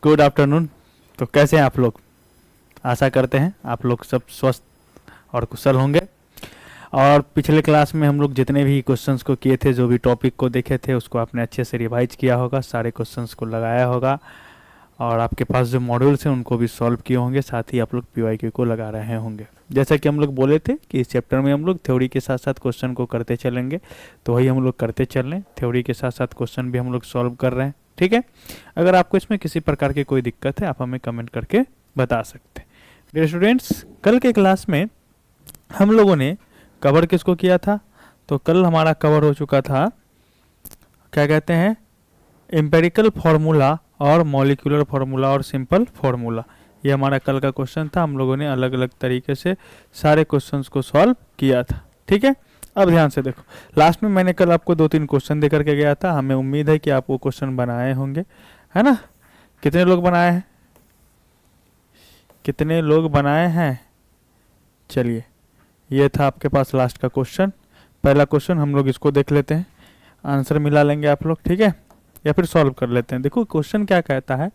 Good afternoon. तो कैसे हैं आप लोग? आशा करते हैं आप लोग सब स्वस्थ और कुशल होंगे। और पिछले क्लास में हम लोग जितने भी क्वेश्चंस को किए थे, जो भी टॉपिक को देखे थे, उसको आपने अच्छे से रिवाइज किया होगा, सारे क्वेश्चंस को लगाया होगा और आपके पास जो मॉड्यूल्स हैं उनको भी सॉल्व किए होंगे। साथ ही आप लोग पीवाईक्यू को लगा रहे होंगे। जैसा कि हम लोग बोले थे कि इस चैप्टर में हम लोग थ्योरी के साथ साथ क्वेश्चन को करते चलेंगे, तो वही हम लोग करते चल रहे हैं। थ्योरी के साथ साथ क्वेश्चन भी हम लोग सॉल्व कर रहे हैं, ठीक है। अगर आपको इसमें किसी प्रकार की कोई दिक्कत है, आप हमें कमेंट करके बता सकते हैं। डियर स्टूडेंट्स, कल के क्लास में हम लोगों ने कवर किसको किया था? तो कल हमारा कवर हो चुका था, क्या कहते हैं, एम्पेरिकल फार्मूला और मॉलिक्यूलर फार्मूला और सिंपल फार्मूला। ये हमारा कल का क्वेश्चन था। हम लोगों ने अलग अलग तरीके से सारे क्वेश्चंस को सॉल्व किया था, ठीक है। अब ध्यान से देखो, लास्ट में मैंने कल आपको 2-3 क्वेश्चन दे करके गया था। हमें उम्मीद है कि आप वो क्वेश्चन बनाए होंगे, है ना। कितने लोग बनाए हैं? कितने लोग बनाए हैं? चलिए, ये था आपके पास लास्ट का क्वेश्चन। पहला क्वेश्चन हम लोग इसको देख लेते हैं, आंसर मिला लेंगे आप लोग, ठीक है, या फिर सॉल्व कर लेते हैं। देखो क्वेश्चन क्या कहता है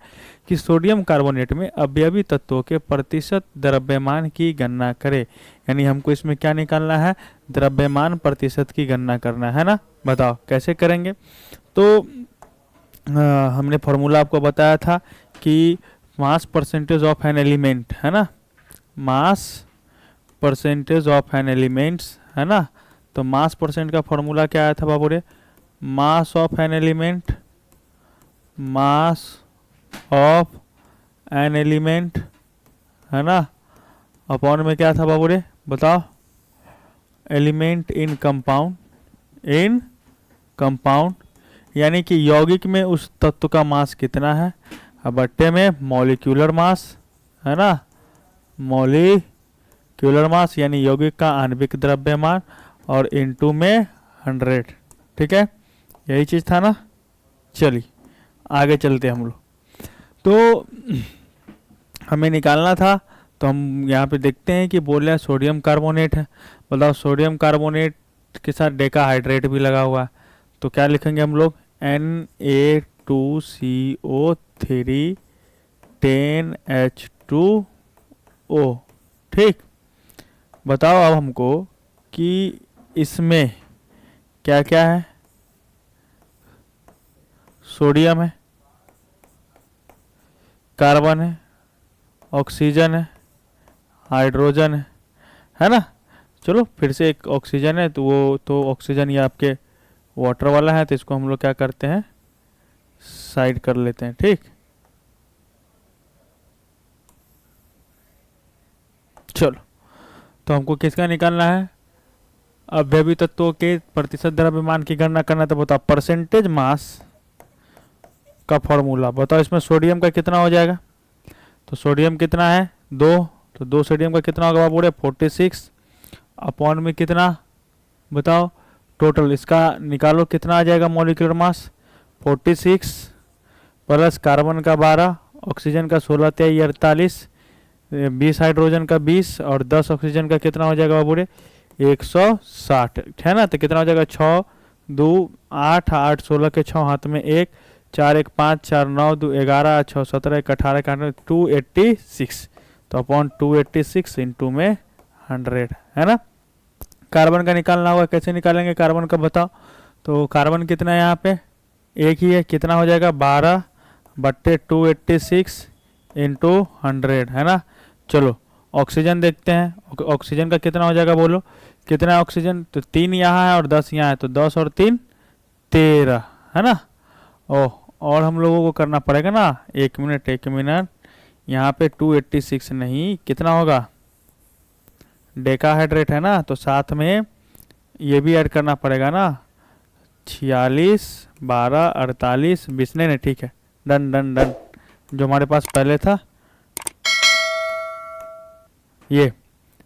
कि सोडियम कार्बोनेट में अवयवी तत्वों के प्रतिशत द्रव्यमान की गणना करें। यानी हमको इसमें क्या निकालना है? द्रव्यमान प्रतिशत की गणना करना है ना। बताओ कैसे करेंगे? तो हमने फॉर्मूला आपको बताया था कि mass percentage of an element, है ना, mass percentage of an elements, है ना। तो मास परसेंट का फॉर्मूला क्या आया था बाबू रे? Mass of an element, mass of an element, है ना, अपॉन में क्या था बाबू रे? बताओ। Element in compound, in compound, यानी कि यौगिक में उस तत्व का मास कितना है, अब बट्टे में मॉलिक्यूलर मास, है ना, मॉलिक्यूलर मास यानी यौगिक का आणविक द्रव्यमान, और इनटू में 100, ठीक है। यही चीज था ना। चलिए आगे चलते हम लोग। तो हमें निकालना था, तो हम यहाँ पे देखते हैं कि बोल रहे हैं सोडियम कार्बोनेट है। बताओ, सोडियम कार्बोनेट के साथ डेकाहाइड्रेट भी लगा हुआ है, तो क्या लिखेंगे हम लोग? Na2CO3 10H2O, ठीक। बताओ अब हमको कि इसमें क्या क्या है? सोडियम है, कार्बन है, ऑक्सीजन है, हाइड्रोजन है ना। चलो फिर से, एक ऑक्सीजन है, तो वो तो ऑक्सीजन ये आपके वाटर वाला है, तो इसको हम लोग क्या करते हैं? साइड कर लेते हैं, ठीक। चलो, तो हमको किसका निकालना है? अवयवी तत्वों के प्रतिशत द्रव्यमान की गणना करना। तो बताओ परसेंटेज मास का फॉर्मूला बताओ। इसमें सोडियम का कितना हो जाएगा? तो सोडियम कितना है? 2, तो 2 सोडियम का कितना होगा बाबू रे? 46 अपॉन में कितना? बताओ टोटल इसका निकालो, कितना आ जाएगा मॉलिक्यूलर मास? 46 प्लस कार्बन का 12, ऑक्सीजन का 16 × 48, 20 हाइड्रोजन का 20 और 10 ऑक्सीजन का कितना हो जाएगा बाबू रे? 160, है ना। तो कितना हो जाएगा? 6 2 8 8 16 के 6 हाथ में 1, 4 1 5 4 9 2 11 6 17 1 18 का 286, तो अपॉन 286 इंटू में 100, है ना। कार्बन का निकालना होगा, कैसे निकालेंगे कार्बन का? बताओ। तो कार्बन कितना है यहाँ पे? एक ही है, कितना हो जाएगा? 12/286 इंटू 100, है ना। चलो ऑक्सीजन देखते हैं। ऑक्सीजन का कितना हो जाएगा बोलो? कितना है ऑक्सीजन? तो 3 यहाँ है और 10 यहाँ है, तो 10 और 3 13, है ना। ओह, और हम लोगों को करना पड़ेगा ना। एक मिनट, यहाँ पे 286 नहीं, कितना होगा? डेकाहाइड्रेट है ना, तो साथ में ये भी ऐड करना पड़ेगा ना। 46 12 48 20 नहीं, ठीक है, डन डन डन। जो हमारे पास पहले था ये,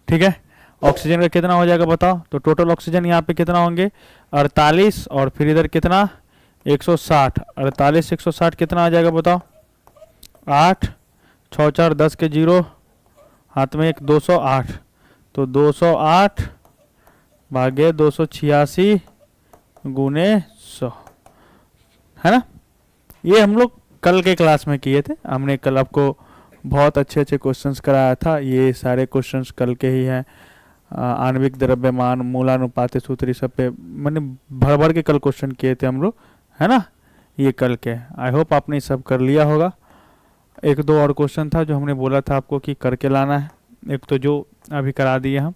ठीक है। ऑक्सीजन का कितना हो जाएगा बताओ? तो टोटल ऑक्सीजन यहाँ पे कितना होंगे? 48, और फिर इधर कितना? 160, 48 160 कितना आ जाएगा बताओ? 8 6 4 10 के 0, हाथ में एक 208, तो 208 भागे 286 गुने 100, है ना। ये हम लोग कल के क्लास में किए थे। हमने कल आपको बहुत अच्छे अच्छे क्वेश्चंस कराया था। ये सारे क्वेश्चंस कल के ही हैं। आणविक द्रव्यमान, मूलानुपाती सूत्र, सब पे मैंने भर भर के कल क्वेश्चन किए थे हम लोग, है ना। ये कल के, आई होप आपने सब कर लिया होगा। एक दो और क्वेश्चन था जो हमने बोला था आपको कि करके लाना है। एक तो जो अभी करा दिए हम,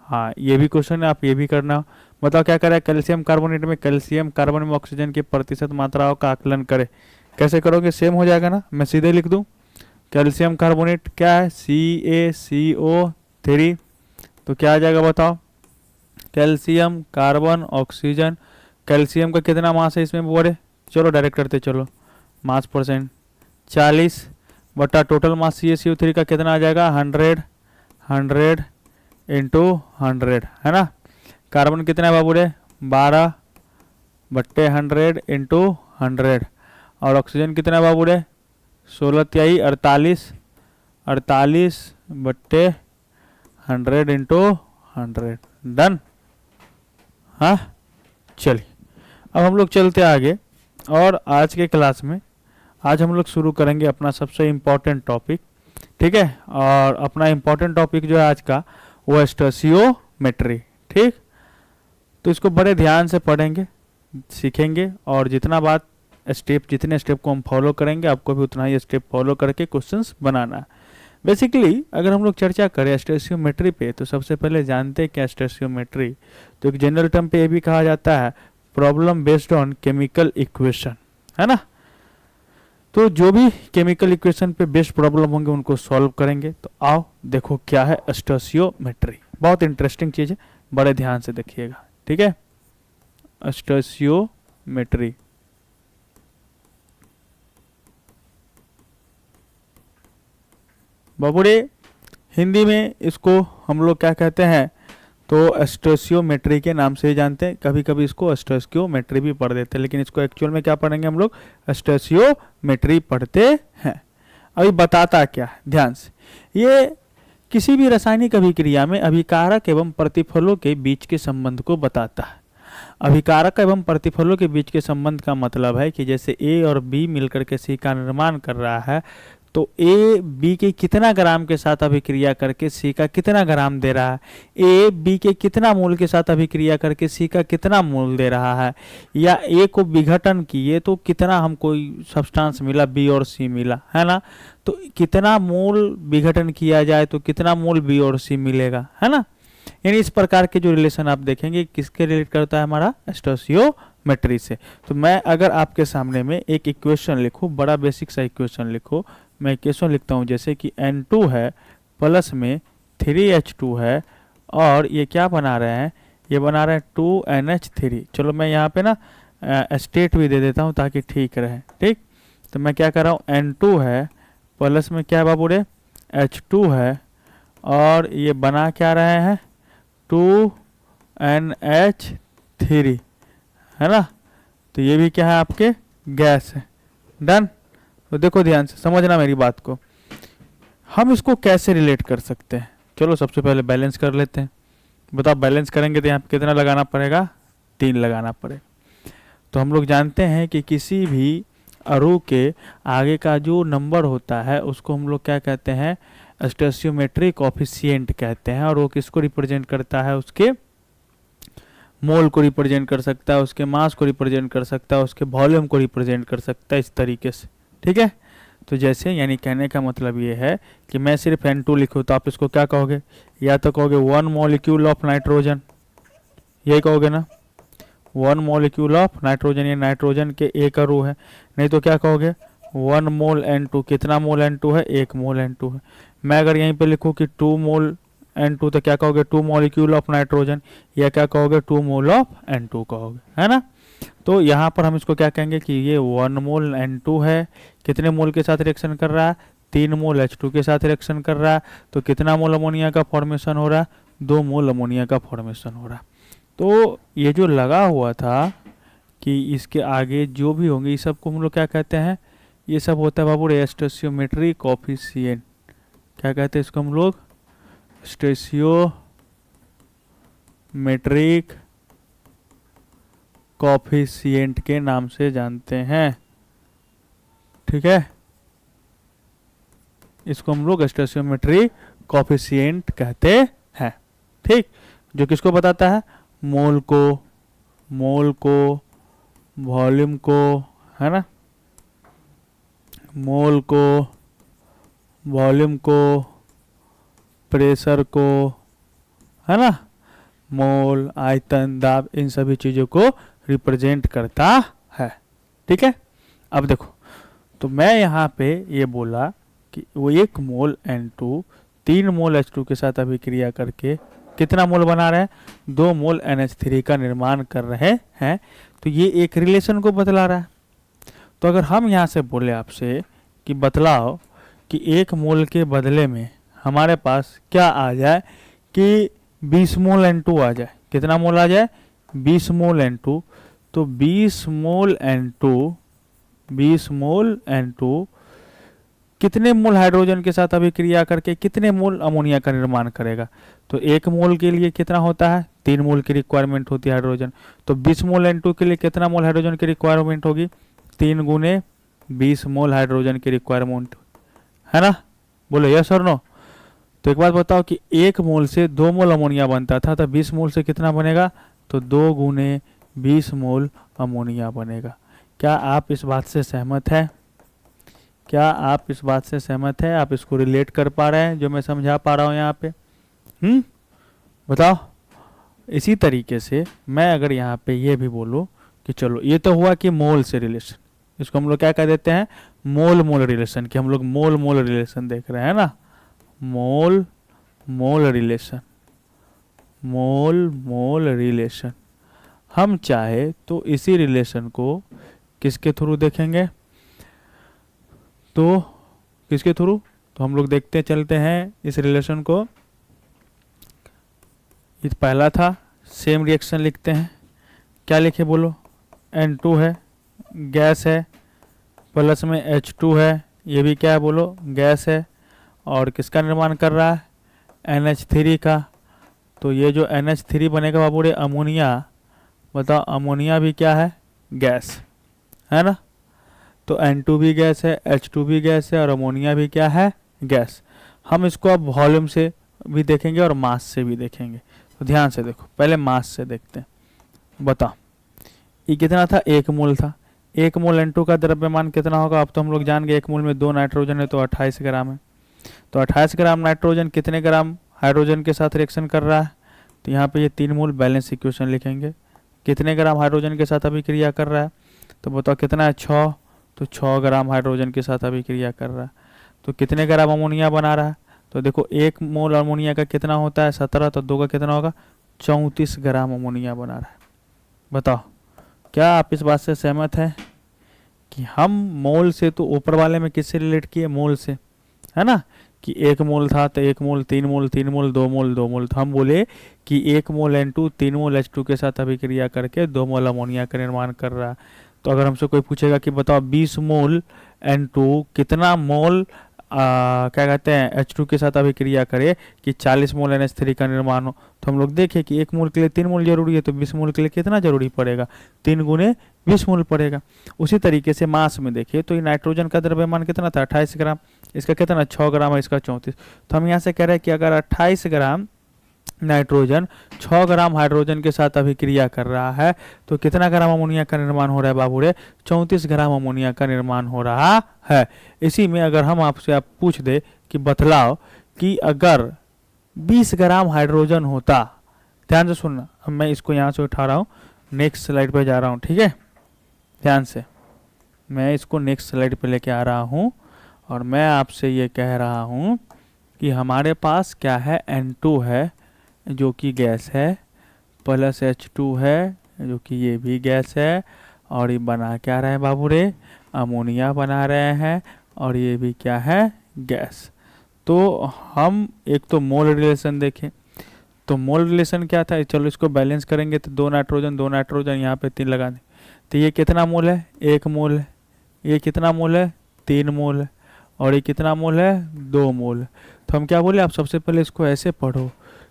हाँ ये भी क्वेश्चन है, आप ये भी करना। बताओ क्या करें, कैल्शियम कार्बोनेट में कैल्शियम कार्बन में ऑक्सीजन की प्रतिशत मात्राओं का आकलन करें। कैसे करोगे, सेम हो जाएगा ना। मैं सीधे लिख दूं, कैल्शियम कार्बोनेट क्या है, CaCO3, तो क्या आ जाएगा बताओ, कैल्शियम कार्बन ऑक्सीजन। कैल्शियम का कितना मास है इसमें बोले, चलो डायरेक्ट करते चलो, मास परसेंट 40 बटा टोटल मास CaCO3 का कितना आ जाएगा, 100 इंटू 100, है ना। कार्बन कितना है बाबू रे, 12 बट्टे 100 इंटू 100। और ऑक्सीजन कितना है बाबू रे, 16 तिहाई 48 बट्टे 100 इंटू 100। डन। हाँ चलिए, अब हम लोग चलते आगे। और आज के क्लास में आज हम लोग शुरू करेंगे अपना सबसे इम्पोर्टेंट टॉपिक, ठीक है। और अपना इम्पोर्टेंट टॉपिक जो है आज का वो है स्टोइचियोमेट्री, ठीक। तो इसको बड़े ध्यान से पढ़ेंगे, सीखेंगे, और जितने स्टेप को हम फॉलो करेंगे आपको भी उतना ही स्टेप फॉलो करके क्वेश्चंस बनाना है। बेसिकली अगर हम लोग चर्चा करें स्टोइचियोमेट्री पे, तो सबसे पहले जानते हैं क्या स्टोइचियोमेट्री। तो एक जनरल टर्म पे ये भी कहा जाता है problem based on chemical equation, है ना। तो जो भी केमिकल इक्वेशन पे बेस्ड प्रॉब्लम होंगे उनको सॉल्व करेंगे। तो आओ देखो क्या है स्टोइचियोमेट्री, बहुत इंटरेस्टिंग चीज़ है, बड़े ध्यान से देखिएगा, ठीक है। स्टोइचियोमेट्री, बाबूरे हिंदी में इसको हम लोग क्या कहते हैं, तो स्टोइचियोमेट्री के नाम से ही जानते हैं। कभी कभी इसको स्टोइचियोमेट्री भी पढ़ देते हैं, लेकिन इसको एक्चुअल में क्या पढ़ेंगे हम लोग, स्टोइचियोमेट्री पढ़ते हैं। अभी बताता क्या है, ध्यान से। ये किसी भी रासायनिक अभिक्रिया में अभिकारक एवं प्रतिफलों के बीच के संबंध को बताता है। अभिकारक एवं प्रतिफलों के बीच के संबंध का मतलब है कि जैसे A और B मिलकर के C का निर्माण कर रहा है, तो A B के कितना ग्राम के साथ अभिक्रिया करके C का कितना ग्राम दे रहा है, A B के कितना मोल के साथ अभिक्रिया करके C का कितना मोल दे रहा है, या A को विघटन किए तो कितना हमको सब्सटेंस मिला, B और C मिला, है ना। तो कितना मोल विघटन किया जाए तो कितना मोल B और C मिलेगा, है ना। यानी इस प्रकार के जो रिलेशन आप देखेंगे किसके रिलेट करता है, हमारा स्टोइचियोमेट्री से। तो मैं अगर आपके सामने में एक इक्वेशन लिखूं, बड़ा बेसिक सा इक्वेशन लिखो, मैं इक्वेशन लिखता हूं जैसे कि N2 है प्लस में 3H2 है, और ये क्या बना रहे हैं, ये बना रहे हैं 2NH3। चलो मैं यहाँ पे ना स्टेट भी दे देता हूँ ताकि ठीक रहे, ठीक। तो मैं क्या कर रहा हूँ, N2 है प्लस में क्या है बाबू रे, H2 है, और ये बना क्या रहे हैं, 2NH3, है ना। तो ये भी क्या है, आपके गैस है। डन। तो देखो ध्यान से समझना मेरी बात को, हम इसको कैसे रिलेट कर सकते हैं। चलो सबसे पहले बैलेंस कर लेते हैं। बताओ बैलेंस करेंगे तो यहाँ पे कितना लगाना पड़ेगा, 3 लगाना पड़ेगा। तो हम लोग जानते हैं कि किसी भी अणु के आगे का जो नंबर होता है उसको हम लोग क्या कहते हैं, स्टोइचियोमेट्रिक कोएफिशिएंट कहते हैं। और वो किसको रिप्रेजेंट करता है, उसके मोल को रिप्रेजेंट कर सकता है, उसके मास को रिप्रेजेंट कर सकता है, उसके वॉल्यूम को रिप्रेजेंट कर सकता है, इस तरीके से, ठीक है। तो जैसे यानी कहने का मतलब ये है कि मैं सिर्फ N2 लिखूँ तो आप इसको क्या कहोगे, या तो कहोगे 1 मॉलिक्यूल ऑफ नाइट्रोजन, यही कहोगे ना, 1 मॉलिक्यूल ऑफ नाइट्रोजन, ये नाइट्रोजन के एक अणु है। नहीं तो क्या कहोगे, 1 मोल N2, कितना मोल N2 है, 1 मोल N2 है। मैं अगर यहीं पे लिखूँ कि 2 मोल N2 तो क्या कहोगे, 2 मॉलिक्यूल ऑफ नाइट्रोजन, या क्या कहोगे, 2 मोल ऑफ N2 कहोगे, है ना। तो यहाँ पर हम इसको क्या कहेंगे कि ये 1 मोल N2 है, कितने मोल के साथ रिएक्शन कर रहा है, 3 मोल H2 के साथ रिएक्शन कर रहा है। तो कितना मोल अमोनिया का फॉर्मेशन हो रहा है, 2 मोल अमोनिया का फॉर्मेशन हो रहा है। तो ये जो लगा हुआ था कि इसके आगे जो भी होंगे, ये सब को हम लोग क्या कहते हैं, ये सब होता है बाबू स्टोइचियोमेट्रिक कोएफिशिएंट। क्या कहते हैं इसको हम लोग, स्टोइचियोमेट्रिक कोएफिशिएंट के नाम से जानते हैं, ठीक है, इसको हम लोग स्टोइचियोमेट्री कोफिशिएंट कहते हैं। ठीक, जो किसको बताता है, मोल को वॉल्यूम को, है ना, मोल को वॉल्यूम को प्रेशर को, है ना, मोल आयतन दाब, इन सभी चीज़ों को रिप्रेजेंट करता है। ठीक है, अब देखो, तो मैं यहाँ पे ये बोला कि वो 1 मोल N2 3 मोल H2 के साथ अभिक्रिया करके कितना मोल बना रहे हैं, 2 मोल NH3 का निर्माण कर रहे हैं। तो ये एक रिलेशन को बतला रहा है। तो अगर हम यहाँ से बोले आपसे कि बतलाओ कि 1 मोल के बदले में हमारे पास क्या आ जाए कि 20 मोल N2 आ जाए, कितना मोल आ जाए, 20 मोल N2। तो 20 मोल N2 कितने मोल हाइड्रोजन के साथ अभिक्रिया करके कितने मोल अमोनिया का निर्माण करेगा। तो 1 मोल के लिए कितना होता है, 3 मोल की रिक्वायरमेंट होती है हाइड्रोजन। तो 20 मोल N2 के लिए कितना मोल हाइड्रोजन की रिक्वायरमेंट होगी, 3 गुने 20 मोल हाइड्रोजन की रिक्वायरमेंट, है ना, बोलो यस और नो। तो एक बात बताओ कि 1 मोल से 2 मोल अमोनिया बनता था, तो 20 मोल से कितना बनेगा, तो 2 गुने 20 मोल अमोनिया बनेगा। क्या आप इस बात से सहमत है, क्या आप इस बात से सहमत है, आप इसको रिलेट कर पा रहे हैं जो मैं समझा पा रहा हूँ यहाँ पे, बताओ। इसी तरीके से मैं अगर यहाँ पे ये भी बोलूँ कि चलो ये तो हुआ कि मोल से रिलेशन, इसको हम लोग क्या कह देते हैं, मोल मोल रिलेशन, कि हम लोग मोल मोल रिलेशन देख रहे हैं ना, मोल मोल रिलेशन, मोल मोल रिलेशन। हम चाहे तो इसी रिलेशन को किसके थ्रू देखेंगे, तो किसके थ्रू, तो हम लोग देखते चलते हैं इस रिलेशन को। ये पहला था, सेम रिएक्शन लिखते हैं, क्या लिखे बोलो, N2 है, गैस है, प्लस में H2 है, ये भी क्या है बोलो, गैस है, और किसका निर्माण कर रहा है, NH3 का। तो ये जो NH3 बनेगा बाबू रे अमोनिया, बताओ अमोनिया भी क्या है, गैस है ना। तो N2 भी गैस है, H2 भी गैस है, और अमोनिया भी क्या है, गैस। हम इसको अब वॉल्यूम से भी देखेंगे और मास से भी देखेंगे। तो ध्यान से देखो, पहले मास से देखते हैं। बताओ ये कितना था, 1 मोल था। 1 मोल N2 का द्रव्यमान कितना होगा, अब तो हम लोग जान गए 1 मोल में 2 नाइट्रोजन है तो 28 ग्राम है। तो 28 ग्राम नाइट्रोजन कितने ग्राम हाइड्रोजन के साथ रिएक्शन कर रहा है, तो यहाँ पे ये 3 मोल बैलेंस इक्वेशन लिखेंगे, कितने ग्राम हाइड्रोजन के साथ अभिक्रिया कर रहा है, तो बताओ कितना है, 6। तो 6 ग्राम हाइड्रोजन के साथ अभिक्रिया कर रहा है। तो कितने ग्राम अमोनिया बना रहा है, तो देखो 1 मोल अमोनिया का कितना होता है, 17, तो 2 का कितना होगा, 34 ग्राम अमोनिया बना रहा है। बताओ क्या आप इस बात से सहमत हैं कि हम मोल से तो ऊपर वाले में किससे रिलेट किए, मोल से, है ना, कि 1 मोल था तो 1 मोल 3 मोल 3 मोल 2 मोल 2 मोल। तो हम बोले कि 1 मोल N2 3 मोल H2 के साथ अभिक्रिया करके 2 मोल अमोनिया का निर्माण कर रहा है। तो अगर हमसे कोई पूछेगा कि बताओ 20 मोल N2 कितना मोल क्या कहते हैं H2 के साथ अभिक्रिया करे कि 40 मोल NH3 का निर्माण हो, तो हम लोग देखें कि 1 मोल के लिए 3 मोल जरूरी है, तो 20 मोल के लिए कितना जरूरी पड़ेगा, 3 गुने 20 मोल पड़ेगा। उसी तरीके से मास में देखिए तो ये नाइट्रोजन का द्रव्यमान कितना था, 28 ग्राम, इसका कितना 6 ग्राम है, इसका 34। तो हम यहाँ से कह रहे हैं कि अगर 28 ग्राम नाइट्रोजन 6 ग्राम हाइड्रोजन के साथ अभिक्रिया कर रहा है तो कितना ग्राम अमोनिया का निर्माण हो रहा है बाबू रे, 34 ग्राम अमोनिया का निर्माण हो रहा है। इसी में अगर हम आपसे आप पूछ दे कि बतलाओ कि अगर 20 ग्राम हाइड्रोजन होता, ध्यान से सुनना, अब मैं इसको यहाँ से उठा रहा हूँ, नेक्स्ट स्लाइड पे जा रहा हूँ, ठीक है, ध्यान से मैं इसको नेक्स्ट स्लाइड पे लेके आ रहा हूँ और मैं आपसे ये कह रहा हूँ कि हमारे पास क्या है, N2 है जो कि गैस है, प्लस H2 है जो कि ये भी गैस है, और ये बना क्या रहे हैं बाबू रे, अमोनिया बना रहे हैं, और ये भी क्या है, गैस। तो हम एक तो मोल रिलेशन देखें, तो मोल रिलेशन क्या था, चलो इसको बैलेंस करेंगे तो 2 नाइट्रोजन यहाँ पे 3 लगा दें, तो ये कितना मोल है, 1 मोल है, ये कितना मोल है, 3 मोल है, और ये कितना मोल है, 2 मोल है। तो हम क्या बोले, आप सबसे पहले इसको ऐसे पढ़ो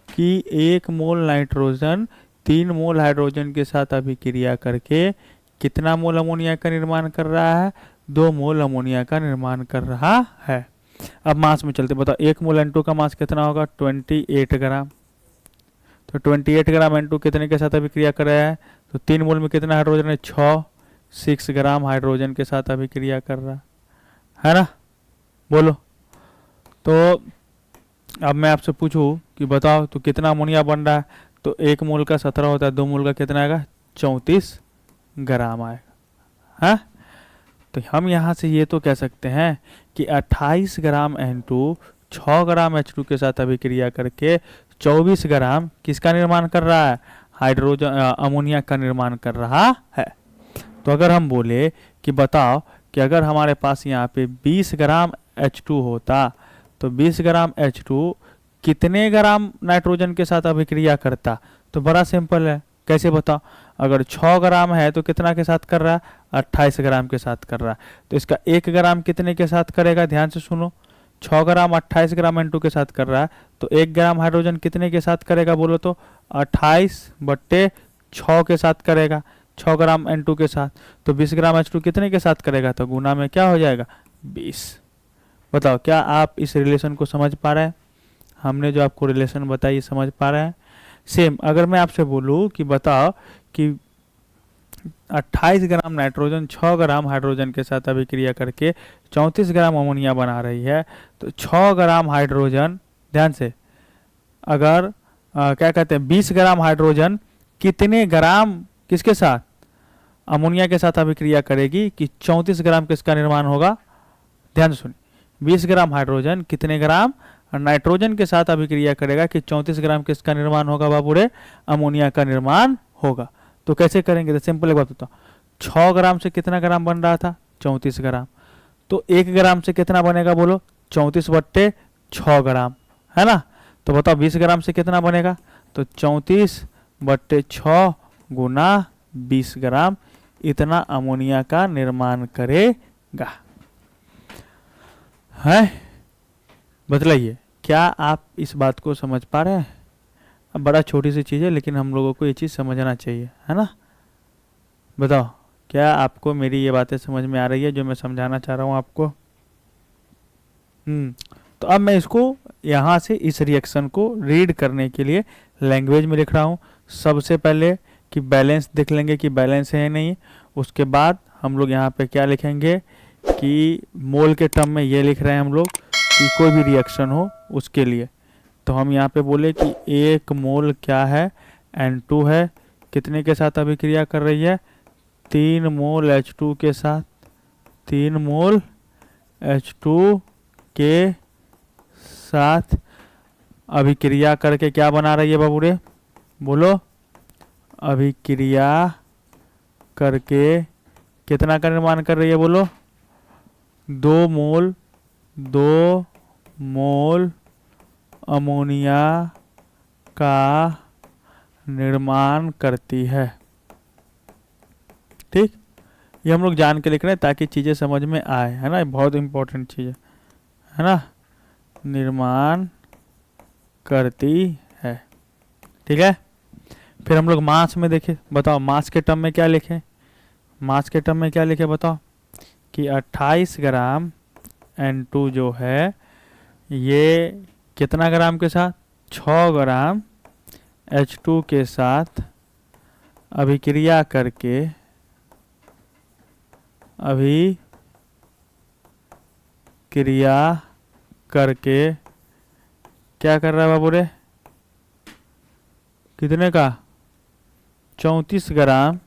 कि 1 मोल नाइट्रोजन 3 मोल हाइड्रोजन के साथ अभिक्रिया करके कितना मोल अमोनिया का निर्माण कर रहा है, 2 मोल अमोनिया का निर्माण कर रहा है। अब मास में चलते, बताओ 1 मोल N2 का मास कितना होगा? 28 ग्राम। तो 28 ग्राम N2 कितने के साथ अभिक्रिया कर रहा है? तो 3 मोल में कितना हाइड्रोजन है? 6 ग्राम हाइड्रोजन के साथ अभिक्रिया कर रहा है ना। बोलो। तो अब मैं आपसे पूछूं कि बताओ तो कितना अमोनिया बन रहा है? तो 1 मोल का 17 होता है, 2 मोल का कितना आएगा? 34 ग्राम आएगा। हाँ, तो हम यहाँ से ये तो कह सकते हैं कि 28 ग्राम N2 6 ग्राम H2 के साथ अभिक्रिया करके 24 ग्राम किसका निर्माण कर रहा है? हाइड्रोजन अमोनिया का निर्माण कर रहा है। तो अगर हम बोले कि बताओ कि अगर हमारे पास यहाँ पे 20 ग्राम H2 होता तो 20 ग्राम H2 कितने ग्राम नाइट्रोजन के साथ अभिक्रिया करता? तो बड़ा सिंपल है, कैसे बताओ? अगर 6 ग्राम है तो कितना के साथ कर रहा है? 28 ग्राम के साथ कर रहा है। तो इसका 1 ग्राम कितने के साथ करेगा? ध्यान से सुनो, 6 ग्राम 28 ग्राम N2 के साथ कर रहा है, तो 1 ग्राम हाइड्रोजन कितने के साथ करेगा? बोलो तो 28/6 के साथ करेगा, 6 ग्राम N2 के साथ। तो 20 ग्राम H2 कितने के साथ करेगा? तो गुना में क्या हो जाएगा? 20। बताओ क्या आप इस रिलेशन को समझ पा रहे हैं? हमने जो आपको रिलेशन बताई समझ पा रहे हैं? सेम अगर मैं आपसे बोलूँ कि बताओ कि 28 ग्राम नाइट्रोजन 6 ग्राम हाइड्रोजन के साथ अभिक्रिया करके 34 ग्राम अमोनिया बना रही है, तो 6 ग्राम हाइड्रोजन, ध्यान से, अगर क्या कहते हैं 20 ग्राम हाइड्रोजन कितने ग्राम किसके साथ? अमोनिया के साथ अभिक्रिया करेगी कि 34 ग्राम किसका निर्माण होगा? ध्यान से सुनिए, 20 ग्राम हाइड्रोजन कितने ग्राम नाइट्रोजन के साथ अभिक्रिया करेगा कि 34 ग्राम किसका निर्माण होगा बाबूरे? अमोनिया का निर्माण होगा। तो कैसे करेंगे? तो सिंपल एक बात बताओ, 6 ग्राम से कितना ग्राम बन रहा था? 34 ग्राम। तो 1 ग्राम से कितना बनेगा? बोलो 34/6 ग्राम, है ना। तो बताओ 20 ग्राम से कितना बनेगा? तो 34/6 गुना 20 ग्राम, इतना अमोनिया का निर्माण करेगा। है, बतलाइए क्या आप इस बात को समझ पा रहे हैं? अब बड़ा छोटी सी चीज़ है लेकिन हम लोगों को ये चीज़ समझना चाहिए, है ना। बताओ क्या आपको मेरी ये बातें समझ में आ रही है जो मैं समझाना चाह रहा हूँ आपको? तो अब मैं इसको यहाँ से इस रिएक्शन को रीड करने के लिए लैंग्वेज में लिख रहा हूँ। सबसे पहले कि बैलेंस देख लेंगे कि बैलेंस है नहीं, उसके बाद हम लोग यहाँ पे क्या लिखेंगे कि मोल के टर्म में ये लिख रहे हैं हम लोग कि कोई भी रिएक्शन हो उसके लिए। तो हम यहाँ पे बोले कि 1 मोल क्या है? N2 है, कितने के साथ अभिक्रिया कर रही है? 3 मोल H2 के साथ, 3 मोल H2 के साथ अभिक्रिया करके क्या बना रही है बाबूरे? बोलो, अभिक्रिया करके कितना का निर्माण कर रही है? बोलो 2 मोल अमोनिया का निर्माण करती है। ठीक, ये हम लोग जान के लिख रहे हैं ताकि चीज़ें समझ में आए, है ना। बहुत इंपॉर्टेंट चीज़ है ना। निर्माण करती है, ठीक है। फिर हम लोग मास में देखें, बताओ मास के टर्म में क्या लिखें? मास के टर्म में क्या लिखे बताओ? कि 28 ग्राम N2 जो है ये कितना ग्राम के साथ? 6 ग्राम H2 के साथ अभिक्रिया करके क्या कर रहा है बाबू रे? कितने का? 34 ग्राम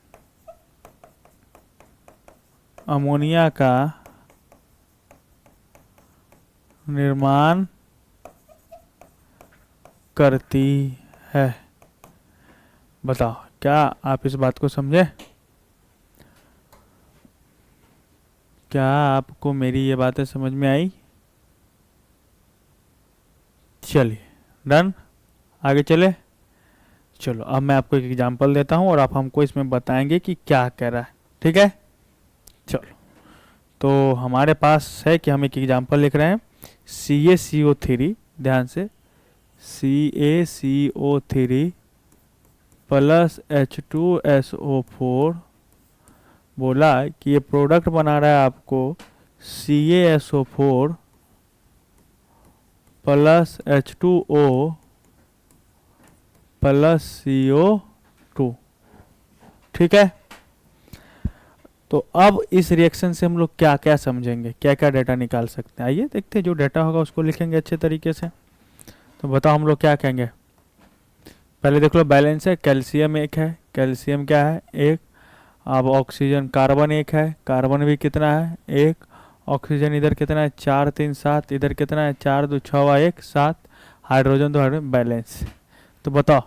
अमोनिया का निर्माण करती है। बताओ क्या आप इस बात को समझे? क्या आपको मेरी ये बातें समझ में आई? चलिए डन, आगे चले। चलो अब मैं आपको एक एग्जांपल देता हूँ और आप हमको इसमें बताएंगे कि क्या कह रहा है, ठीक है। चलो तो हमारे पास है कि हम एक एग्जांपल लिख रहे हैं CaCO3, ध्यान से, CaCO3 प्लस H2SO4 बोला कि ये प्रोडक्ट बना रहा है आपको CaSO4 plus H2O plus CO2। ठीक है, तो अब इस रिएक्शन से हम लोग क्या क्या समझेंगे, क्या क्या डेटा निकाल सकते हैं, आइए देखते हैं। जो डेटा होगा उसको लिखेंगे अच्छे तरीके से। तो बताओ हम लोग क्या कहेंगे। पहले देख लो, बैलेंस है, कैल्शियम एक है, कैल्शियम क्या है एक। अब ऑक्सीजन, कार्बन एक है, कार्बन भी कितना है एक। ऑक्सीजन इधर कितना है 4 3 7, इधर कितना है 4 2 6 1 7। हाइड्रोजन तो हाइड्रोजन, बैलेंस। तो बताओ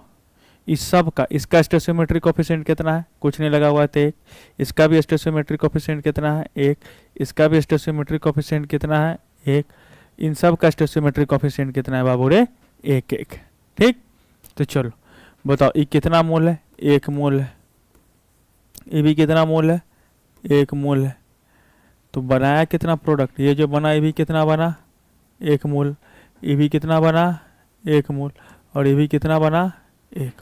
इस सब का, इसका स्टोसियोमेट्रिक कोफिशिएंट कितना है, कुछ नहीं लगा हुआ है तो एक। इसका भी स्टोसियोमेट्रिक कोफिशिएंट कितना है एक। इसका भी स्टोसियोमेट्रिक कोफिशिएंट कितना है एक। इन सब का स्टोसियोमेट्रिक कोफिशिएंट कितना है बाबू रे, एक एक। ठीक, तो चलो बताओ ये कितना मोल है, एक मोल है। ये भी कितना मोल है, एक मोल है। तो बनाया कितना प्रोडक्ट, ये जो बना ये भी कितना बना, एक मोल। ये भी कितना बना, एक मोल। और ये भी कितना बना, एक।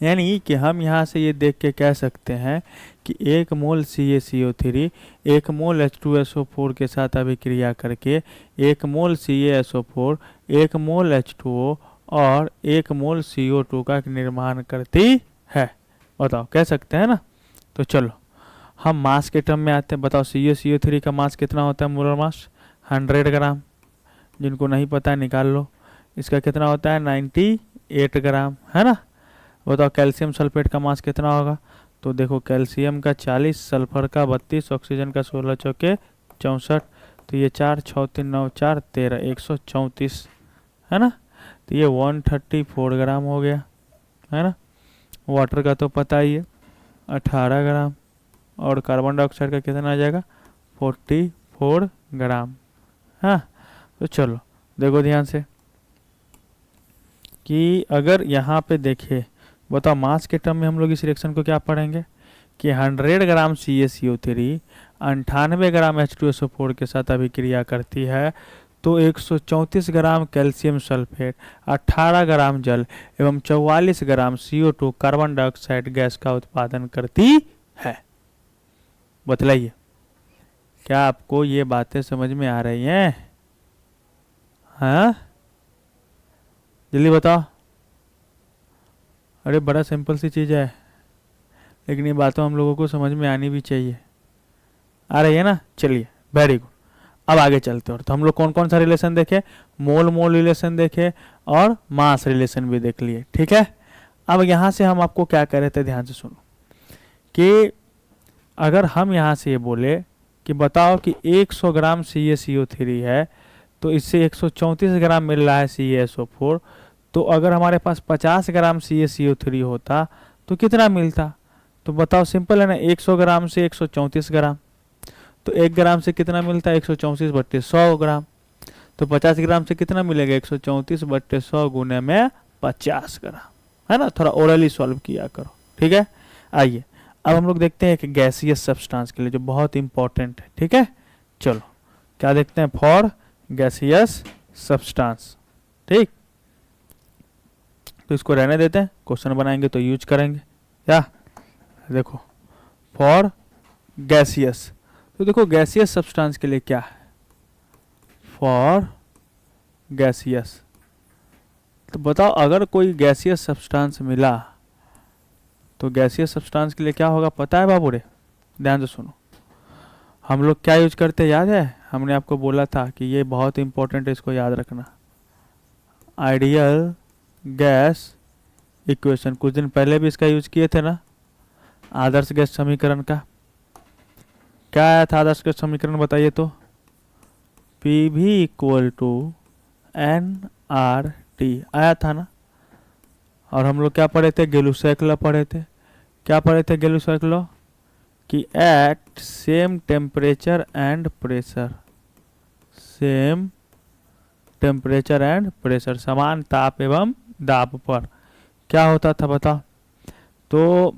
यानी कि हम यहाँ से ये देख के कह सकते हैं कि एक मोल CaCO3 एक मोल H2SO4 के साथ अभिक्रिया करके एक मोल CaSO4 एक मोल H2O और एक मोल CO2 का निर्माण करती है। बताओ कह सकते हैं ना। तो चलो हम मास के टर्म में आते हैं। बताओ CaCO3 का मास कितना होता है, मोलर मास 100 ग्राम। जिनको नहीं पता है निकाल लो। इसका कितना होता है 98 ग्राम, है ना। बताओ कैल्शियम सल्फेट का मास कितना होगा। तो देखो कैल्शियम का 40, सल्फर का 32, ऑक्सीजन का 16 चौके 64। तो ये 4 6 3 9 4 13 134, है ना। तो ये 134 ग्राम हो गया, है ना। वाटर का तो पता ही है 18 ग्राम। और कार्बन डाइऑक्साइड का कितना आ जाएगा 44 ग्राम। हाँ, तो चलो देखो ध्यान से कि अगर यहाँ पे देखे, बताओ मास के टर्म में हम लोग इस रिएक्शन को क्या पढ़ेंगे कि 100 ग्राम CaCO3 98 ग्राम H2SO4 के साथ अभिक्रिया करती है तो 134 ग्राम कैल्शियम सल्फेट, 18 ग्राम जल एवं 44 ग्राम CO2 कार्बन डाइऑक्साइड गैस का उत्पादन करती है। बतलाइए क्या आपको ये बातें समझ में आ रही हैं। हाँ जल्दी बताओ। अरे बड़ा सिंपल सी चीज़ है, लेकिन ये बातों हम लोगों को समझ में आनी भी चाहिए। आ रही है ना। चलिए वेरी गुड, अब आगे चलते हैं। तो हम लोग कौन कौन सा रिलेशन देखे, मोल मोल रिलेशन देखे और मास रिलेशन भी देख लिए। ठीक है, अब यहाँ से हम आपको क्या कह रहे थे, ध्यान से सुनो कि अगर हम यहाँ से ये बोले कि बताओ कि 100 ग्राम CaCO3 है तो इससे 134 ग्राम मिल रहा है CaSO4, तो अगर हमारे पास 50 ग्राम CaCO3 होता तो कितना मिलता। तो बताओ सिंपल है ना, 100 ग्राम से 134 ग्राम, तो 1 ग्राम से कितना मिलता है 134 बट्टे 100 ग्राम। तो 50 ग्राम से कितना मिलेगा 134 बट्टे 100 गुने में 50 ग्राम, है ना। थोड़ा ओरली सॉल्व किया करो। ठीक है, आइए अब हम लोग देखते हैं एक गैसियस सब्सटेंस के लिए जो बहुत इंपॉर्टेंट है। ठीक है, चलो क्या देखते हैं, फॉर गैसियस सब्सटेंस। ठीक, तो इसको रहने देते हैं, क्वेश्चन बनाएंगे तो यूज करेंगे। क्या देखो फॉर गैसियस, तो देखो गैसियस सब्सटेंस के लिए क्या है, फॉर गैसियस। तो बताओ अगर कोई गैसियस सब्सटेंस मिला तो गैसियस सब्सटेंस के लिए क्या होगा पता है बाबू रे। ध्यान से सुनो, हम लोग क्या यूज करते हैं याद है, हमने आपको बोला था कि ये बहुत इंपॉर्टेंट है, इसको याद रखना। आइडियल गैस इक्वेशन, कुछ दिन पहले भी इसका यूज किए थे ना। आदर्श गैस समीकरण का क्या आया था, आदर्श गैस समीकरण बताइए तो, PV इक्वल टू nRT आया था ना। और हम लोग क्या पढ़े थे, गेलुसेक लॉ पढ़े थे। क्या पढ़े थे गेलुसेक लॉ कि at same temperature and pressure, same temperature and pressure, समान ताप एवं दाब पर क्या होता था बताओ। तो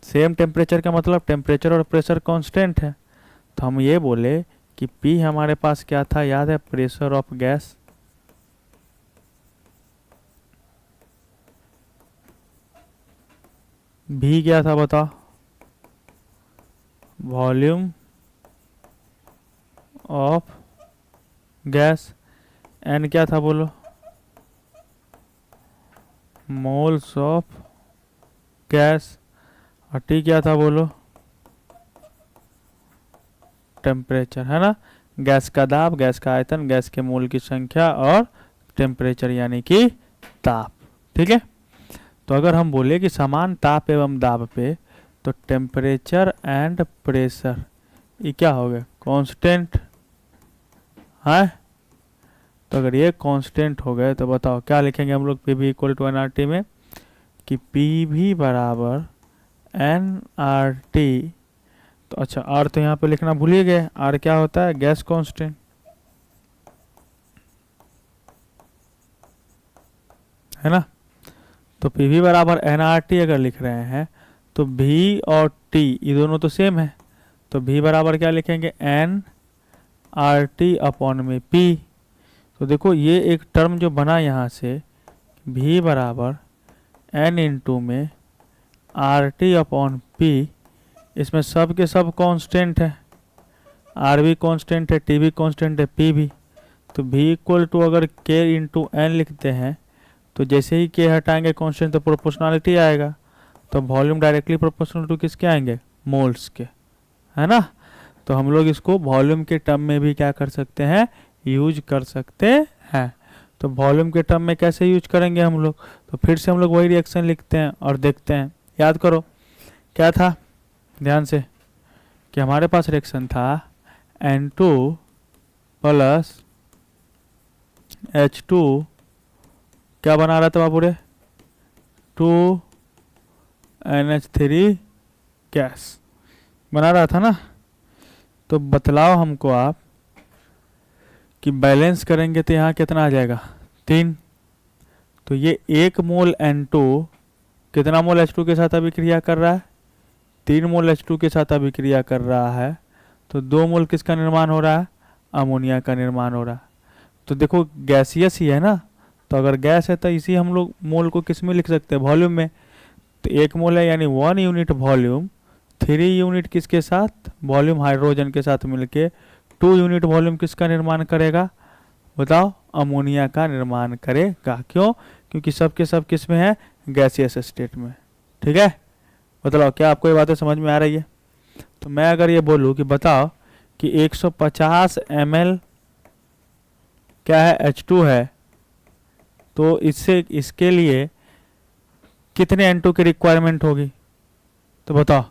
सेम टेम्परेचर का मतलब टेम्परेचर और प्रेशर कांस्टेंट है। तो हम ये बोले कि P हमारे पास क्या था याद है, प्रेशर ऑफ गैस। V क्या था बताओ, वॉल्यूम ऑफ गैस, एन क्या था बोलो, मोल्स ऑफ गैस, और टी क्या था बोलो, टेम्परेचर, है ना। गैस का दाब, गैस का आयतन, गैस के मोल की संख्या और टेम्परेचर यानी कि ताप। ठीक है, तो अगर हम बोले कि समान ताप एवं दाब पे, तो टेम्परेचर एंड प्रेशर ये क्या हो गया, कांस्टेंट है। तो अगर ये कांस्टेंट हो गए तो बताओ क्या लिखेंगे हम लोग P V equal to n R T में, कि पी वी बराबर एन आर टी। तो अच्छा, आर तो यहाँ पे लिखना भूल ही गए, आर क्या होता है, गैस कांस्टेंट, है ना। तो पी वी बराबर एन आर टी अगर लिख रहे हैं तो भी और टी ये दोनों तो सेम है, तो भी बराबर क्या लिखेंगे, एन आर टी अपॉन में पी। तो देखो ये एक टर्म जो बना यहाँ से, भी बराबर एन इंटू में आर टी अपॉन पी, इसमें सब के सब कांस्टेंट है, आर भी कांस्टेंट है, टी भी कांस्टेंट है, पी भी। तो भी इक्वल टू अगर के इंटू एन लिखते हैं तो जैसे ही के हटाएंगे कांस्टेंट तो प्रोपोर्शनलिटी आएगा, तो वॉल्यूम डायरेक्टली प्रोपोर्शनल टू किसके आएंगे, मोल्स के, है ना। तो हम लोग इसको वॉल्यूम के टर्म में भी क्या कर सकते हैं, यूज कर सकते हैं। तो वॉल्यूम के टर्म में कैसे यूज करेंगे हम लोग, तो फिर से हम लोग वही रिएक्शन लिखते हैं और देखते हैं। याद करो क्या था, ध्यान से, कि हमारे पास रिएक्शन था N2 प्लस H2 क्या बना रहा था बाबू रे, 2NH3 गैस बना रहा था ना। तो बतलाओ हमको आप कि बैलेंस करेंगे तो यहाँ कितना आ जाएगा, 3। तो ये 1 मोल N2 कितना मोल H2 के साथ अभिक्रिया कर रहा है, 3 मोल H2 के साथ अभिक्रिया कर रहा है। तो 2 मोल किसका निर्माण हो रहा है, अमोनिया का निर्माण हो रहा है। तो देखो गैसियस ही है ना, तो अगर गैस है तो इसी हम लोग मोल को किस में लिख सकते हैं, वॉल्यूम में। तो 1 मोल है यानी 1 यूनिट वॉल्यूम, 3 यूनिट किसके साथ, वॉल्यूम हाइड्रोजन के साथ मिलके 2 यूनिट वॉल्यूम किसका निर्माण करेगा, बताओ, अमोनिया का निर्माण करेगा। क्यों, क्योंकि सब के सब किस में है, गैसियस स्टेट में। ठीक है, बताओ क्या आपको ये बातें समझ में आ रही है। तो मैं अगर ये बोलूँ कि बताओ कि 150 ml क्या है, H2 है, तो इससे इसके लिए कितने N2 की रिक्वायरमेंट होगी, तो बताओ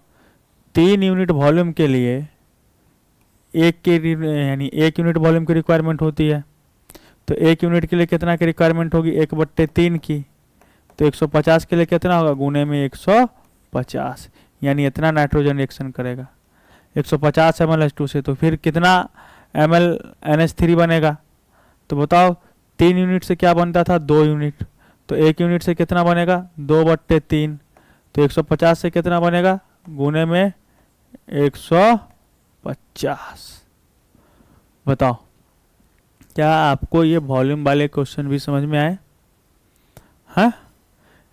3 यूनिट वॉल्यूम के लिए यानी 1 यूनिट वॉल्यूम की रिक्वायरमेंट होती है। तो 1 यूनिट के लिए कितना की रिक्वायरमेंट होगी, 1/3 की। तो 150 के लिए कितना होगा, गुने में 150, यानी इतना नाइट्रोजन रिएक्शन करेगा 150 ml H2 से। तो फिर कितना ml NH3 बनेगा, तो बताओ 3 यूनिट से क्या बनता था, 2 यूनिट। तो 1 यूनिट से कितना बनेगा, 2/3। तो 150 से कितना बनेगा, गुने में 150। बताओ क्या आपको ये वॉल्यूम वाले क्वेश्चन भी समझ में आए, हाँ।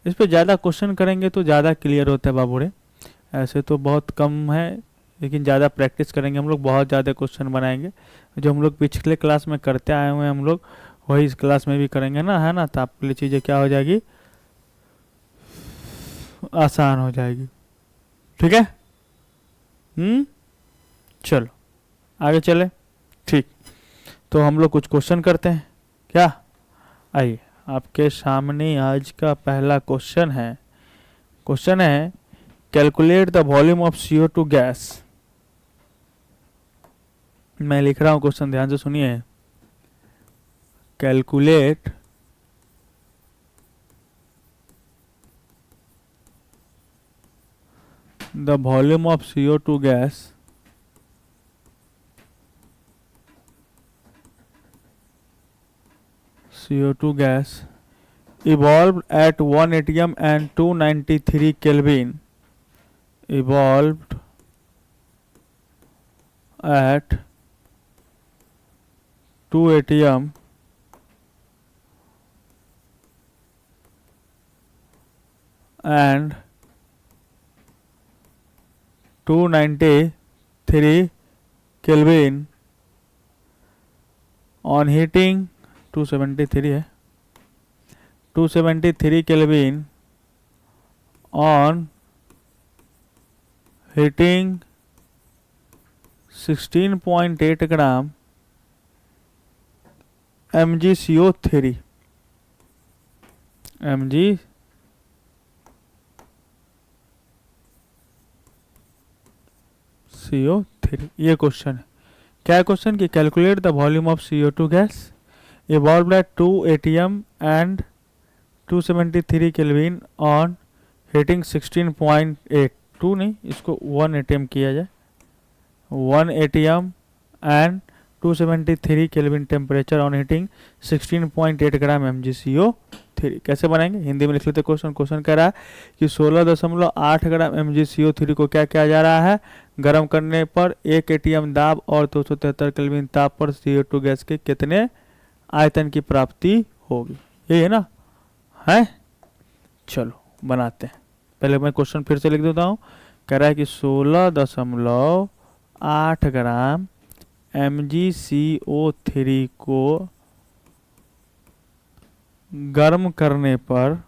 इस पे ज़्यादा क्वेश्चन करेंगे तो ज़्यादा क्लियर होता है बाबूरे, ऐसे तो बहुत कम है, लेकिन ज़्यादा प्रैक्टिस करेंगे हम लोग, बहुत ज़्यादा क्वेश्चन बनाएंगे। जो हम लोग पिछले क्लास में करते आए हुए हैं हम लोग, वही इस क्लास में भी करेंगे ना, है ना। तो आपके लिए चीज़ें क्या हो जाएगी, आसान हो जाएगी। ठीक है, चलो आगे चले। ठीक, तो हम लोग कुछ क्वेश्चन करते हैं क्या। आइए आपके सामने आज का पहला क्वेश्चन है, calculate the volume of CO2 gas. मैं लिख रहा हूँ क्वेश्चन, ध्यान से सुनिए। Calculate the volume of CO2 gas evolved at 1 atm and 293 Kelvin, evolved at 2 atm and 293 273 kelvin on heating, 273 है, 273 kelvin on heating 16.8 gram MgCO3, MgCO3, ये question है। क्या क्वेश्चन की calculate the volume of CO2 gas evolved at 2 atm and 273 kelvin on heating 16.8, 2 नहीं, इसको 1 atm किया जाए, 1 atm and 273 kelvin temperature on heating 16.8 gram MgCO3। कैसे बनाएंगे, हिंदी में लिख लेते क्वेश्चन। क्वेश्चन कह रहा है कि 16.8 ग्राम MgCO3 को क्या किया जा रहा है, गर्म करने पर 1 atm दाब और 273 केल्विन ताप पर CO2 गैस के कितने आयतन की प्राप्ति होगी, ये है ना, है। चलो बनाते हैं। पहले मैं क्वेश्चन फिर से लिख देता हूँ। कह रहा है कि 16.8 ग्राम MgCO3 को गर्म करने पर,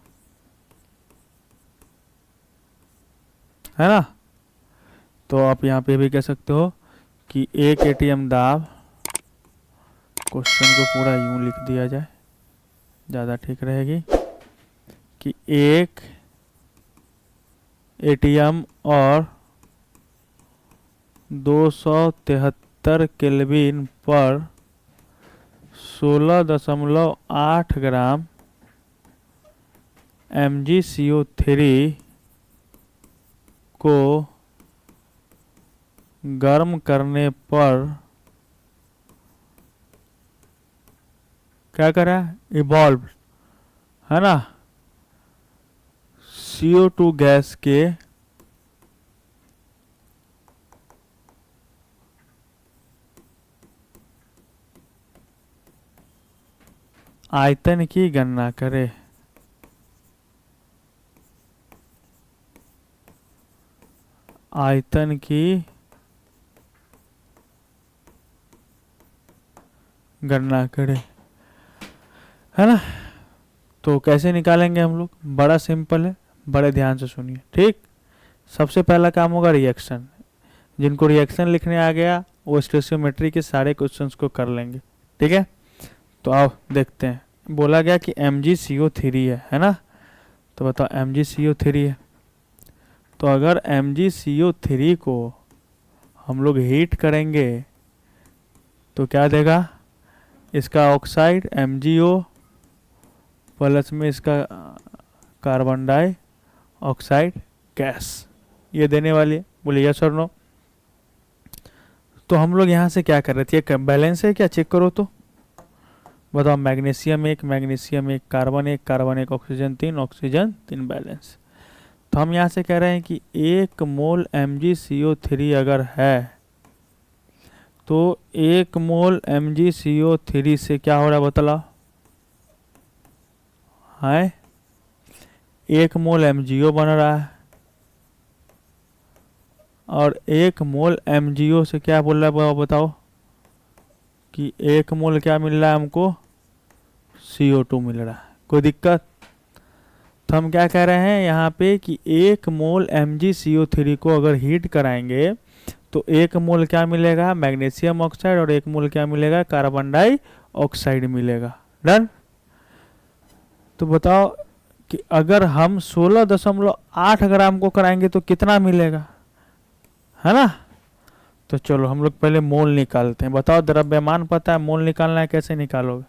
है ना, तो आप यहाँ पे भी कह सकते हो कि 1 atm दाब, क्वेश्चन को पूरा यूं लिख दिया जाए, ज़्यादा ठीक रहेगी, कि 1 atm और 273 केल्विन पर 16.8 ग्राम MgCO3 को गर्म करने पर क्या करा, इवॉल्व, है ना, CO2 गैस के आयतन की गणना करें। आयतन की गणना करें, है ना। तो कैसे निकालेंगे हम लोग, बड़ा सिंपल है, बड़े ध्यान से सुनिए, ठीक। सबसे पहला काम होगा रिएक्शन। जिनको रिएक्शन लिखने आ गया वो स्टोइचियोमेट्री के सारे क्वेश्चंस को कर लेंगे, ठीक है। तो आओ देखते हैं। बोला गया कि MgCO3 है ना, तो बताओ MgCO3 है, तो अगर MgCO3 को हम लोग हीट करेंगे तो क्या देगा, इसका ऑक्साइड MgO प्लस में इसका कार्बन डाइऑक्साइड गैस, ये देने वाली है। बोलिए यस और नो। तो हम लोग यहाँ से क्या कर रहे थे, बैलेंस है क्या, चेक करो तो बताओ। Magnesium 1, carbon 1, oxygen 3 balance. तो हम यहाँ से कह रहे हैं कि 1 मोल MgCO3 अगर है तो 1 मोल MgCO3 से क्या हो रहा है बतलाओ, है 1 मोल MgO बन रहा है, और 1 मोल MgO से क्या बोल रहा है बताओ, कि 1 मोल क्या मिल रहा है हमको, CO2 मिल रहा है। कोई दिक्कत, तो हम क्या कह रहे हैं यहाँ पे कि 1 मोल MgCO3 को अगर हीट कराएंगे तो 1 मोल क्या मिलेगा, मैग्नीशियम ऑक्साइड, और 1 मोल क्या मिलेगा, कार्बन डाइऑक्साइड मिलेगा। डन। तो बताओ कि अगर हम 16.8 ग्राम को कराएंगे तो कितना मिलेगा, है ना। तो चलो हम लोग पहले मोल निकालते हैं। बताओ द्रव्यमान पता है, मोल निकालना है, कैसे निकालोगे।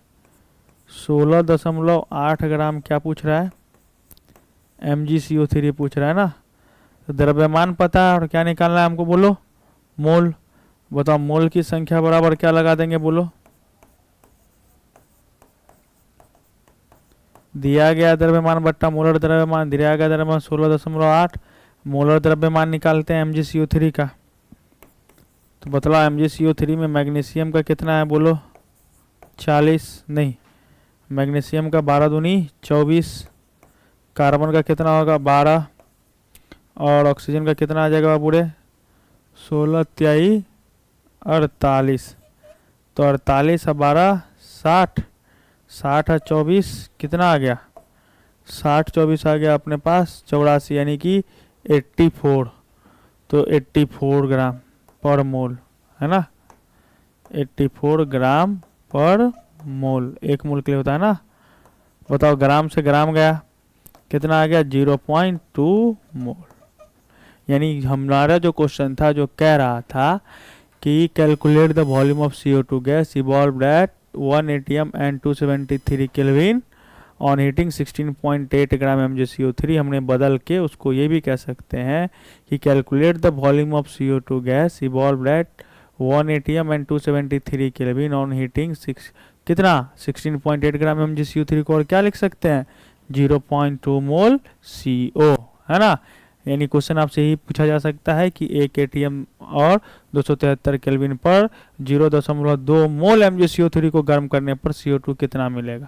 16.8 ग्राम क्या पूछ रहा है, MgCO3 पूछ रहा है ना। तो द्रव्यमान पता है और क्या निकालना है हमको, बोलो मोल। बताओ मोल की संख्या बराबर क्या लगा देंगे, बोलो। दिया गया द्रव्यमान बट्टा मोलर द्रव्यमान, दिया गया द्रव्यमान 16.8, मोलर द्रव्यमान निकालते हैं MgCO3 का। तो बतलाओ MgCO3 में मैग्नीशियम का कितना है, बोलो 40, नहीं मैग्नीशियम का 12 दूनी 24, कार्बन का कितना होगा 12, और ऑक्सीजन का कितना आ जाएगा पूरे 16 तिहाई 48, तो 48 और 12 60, 60 और 24 कितना आ गया, 60 24 आ गया अपने पास 84, यानी कि 84। तो 84 ग्राम पर मोल है ना, 84 ग्राम पर मोल, एक मोल के लिए होता है ना। बताओ ग्राम से ग्राम गया, कितना आ गया 0.2 मोल। यानी हमारा जो क्वेश्चन था जो कह रहा था कि calculate the volume of CO2 gas evolved at 1 atm and 273 kelvin on heating 16.8 gram mgCO3, हमने बदल के उसको ये भी कह सकते हैं कि calculate the volume of CO2 gas evolved at 1 atm and 273 kelvin on heating कितना 16.8 ग्राम mgCO3 को और क्या लिख सकते हैं 0.2 मोल CO, है ना। यानी क्वेश्चन आपसे यही पूछा जा सकता है कि 1 atm और 273 केल्विन पर 0.2 मोल mgCO3 को गर्म करने पर CO2 कितना मिलेगा।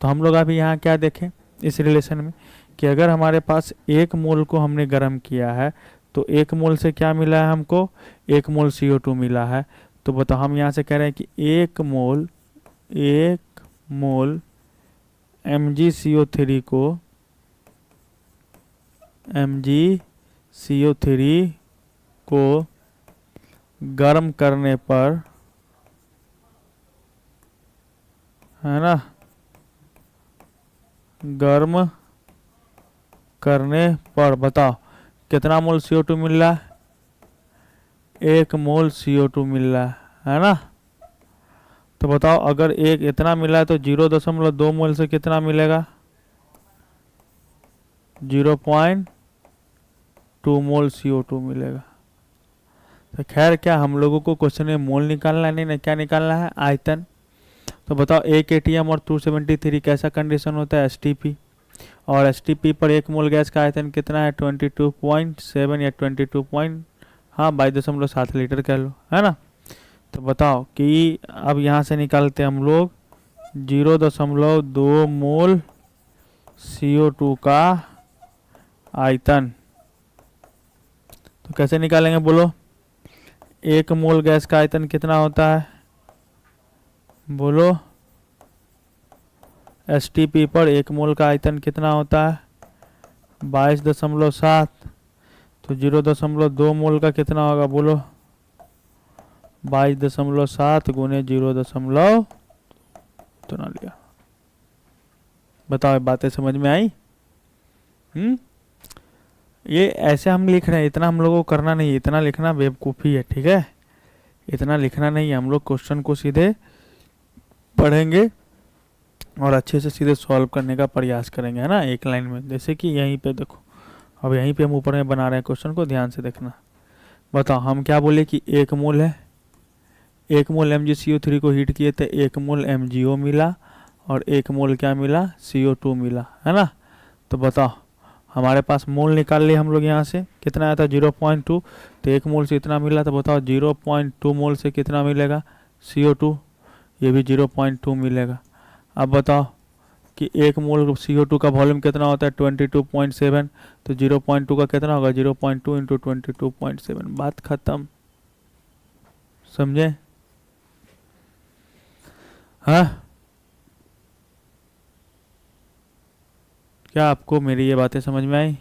तो हम लोग अभी यहाँ क्या देखें इस रिलेशन में कि अगर हमारे पास 1 मोल को हमने गर्म किया है तो 1 मोल से क्या मिला है हमको, 1 मोल CO2 मिला है। तो बताओ हम यहाँ से कह रहे हैं कि 1 मोल mgCO3 को गर्म करने पर, है ना, गर्म करने पर बताओ कितना मोल CO2 मिल रहा है, 1 मोल CO2 मिल रहा है ना। तो बताओ अगर एक इतना मिला है तो 0.2 मोल से कितना मिलेगा 0.2 मोल CO2 मिलेगा। तो खैर क्या हम लोगों को क्वेश्चन में मोल निकालना है, नहीं ना, क्या निकालना है आयतन। तो बताओ 1 atm और 273 कैसा कंडीशन होता है STP, और STP पर 1 मोल गैस का आयतन कितना है 22.7 या 22.7 लीटर कह लो, है ना। तो बताओ कि अब यहाँ से निकालते हम लोग 0.2 मोल CO2 का आयतन। तो कैसे निकालेंगे बोलो, 1 मोल गैस का आयतन कितना होता है बोलो, STP पर 1 मोल का आयतन कितना होता है 22.7, तो 0.2 मोल का कितना होगा बोलो 22.7 गुने 0. इतना लिया। बताओ बातें समझ में आई। ये ऐसे हम लिख रहे हैं, इतना हम लोगों को करना नहीं है, इतना लिखना बेवकूफ़ी है, ठीक है, इतना लिखना नहीं है। हम लोग क्वेश्चन को सीधे पढ़ेंगे और अच्छे से सीधे सॉल्व करने का प्रयास करेंगे, है ना, एक लाइन में। जैसे कि यहीं पे देखो, अब यहीं पे हम ऊपर में बना रहे हैं क्वेश्चन को, ध्यान से देखना। बताओ हम क्या बोले कि 1 मोल है, 1 मोल mgCO3 को हीट किए थे, 1 मोल MgO मिला और 1 मोल क्या मिला CO2 मिला, है ना। तो बताओ हमारे पास मोल निकाल लिए हम लोग, यहाँ से कितना आया था 0.2, तो 1 मोल से इतना मिला। तो बताओ 0.2 मोल से कितना मिलेगा CO2, ये भी 0.2 मिलेगा। अब बताओ कि 1 मोल CO2 का वॉल्यूम कितना होता है 22.7, तो 0.2 का कितना होगा 0.2 इंटू 22.7, बात खत्म, समझे। हाँ, क्या आपको मेरी ये बातें समझ में आई।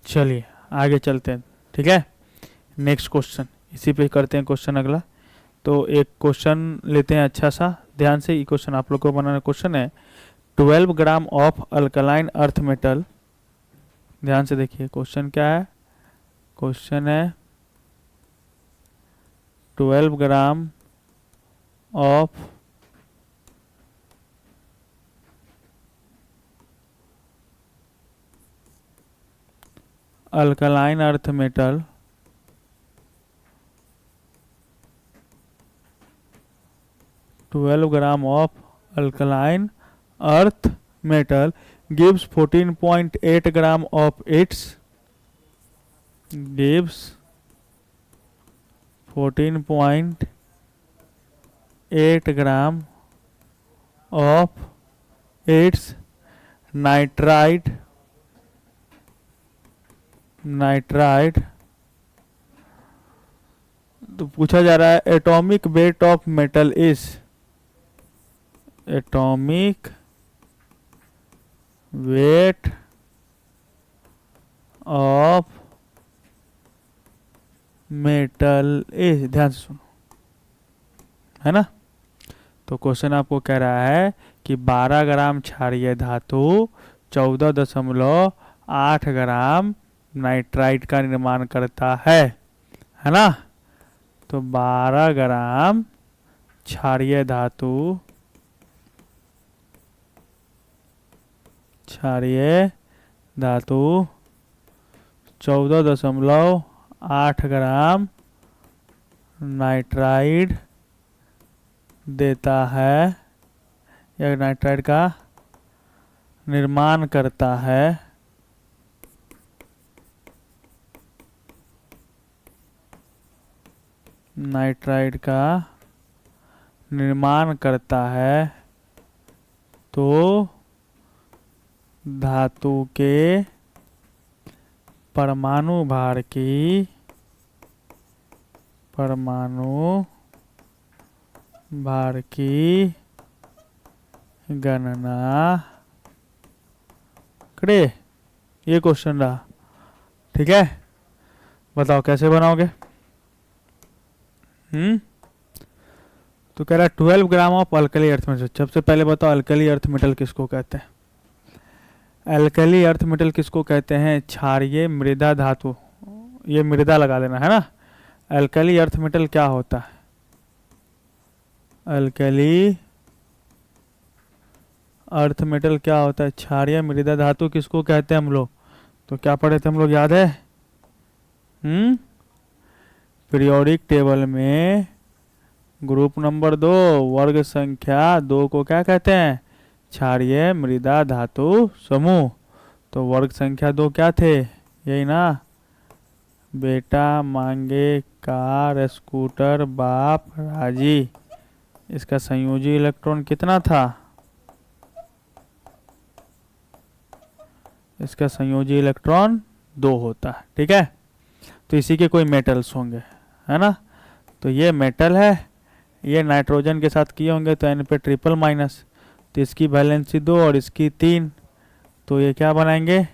चलिए आगे चलते हैं, ठीक है। नेक्स्ट क्वेश्चन इसी पे करते हैं क्वेश्चन अगला। तो एक क्वेश्चन लेते हैं अच्छा सा, ध्यान से, ये क्वेश्चन आप लोग को बनाना क्वेश्चन है 12 gram of alkaline earth metal. ध्यान से देखिए क्वेश्चन क्या है, क्वेश्चन है 12 gram of alkaline earth metal gram of alkaline earth metal gives 14.8 gram of its, gives 14.8 gram of its nitride nitride. तो पूछा जा रहा है atomic weight of metal is, atomic weight of metal is, ध्यान से सुनो, है ना। तो क्वेश्चन आपको कह रहा है कि 12 ग्राम क्षारीय धातु 14.8 ग्राम नाइट्राइड का निर्माण करता है ना। तो 12 ग्राम क्षारीय धातु, क्षारीय धातु 14.8 ग्राम नाइट्राइड देता है, या नाइट्राइड का निर्माण करता है। नाइट्राइड का निर्माण करता है तो धातु के परमाणु भार की, परमाणु भार की गणना करे। ये क्वेश्चन रहा, ठीक है। बताओ कैसे बनाओगे। तो कह रहा है 12 gram of alkali earth metal. सबसे पहले बताओ अल्कली अर्थ मेटल किसको कहते हैं। अल्कली अर्थ मेटल किसको कहते हैं, क्षारीय मृदा धातु। ये मृदा लगा देना है ना। अल्कली अर्थ मेटल क्या होता है, अल्कली अर्थ मेटल क्या होता है, क्षारीय मृदा धातु किसको कहते हैं हम लोग। तो क्या पढ़े थे हम लोग, याद है। पीरियोडिक टेबल में ग्रुप नंबर 2 वर्ग संख्या 2 को क्या कहते हैं, क्षारीय मृदा धातु समूह। तो वर्ग संख्या 2 क्या थे, यही ना, बेटा मांगे कार स्कूटर बाप राजी। इसका संयोजी इलेक्ट्रॉन कितना था, इसका संयोजी इलेक्ट्रॉन 2 होता है, ठीक है। तो इसी के कोई मेटल्स होंगे, है ना। तो ये मेटल है, ये नाइट्रोजन के साथ किए होंगे तो एन पे ट्रिपल माइनस, तो इसकी वैलेंसी 2 और इसकी 3, तो ये क्या बनाएंगे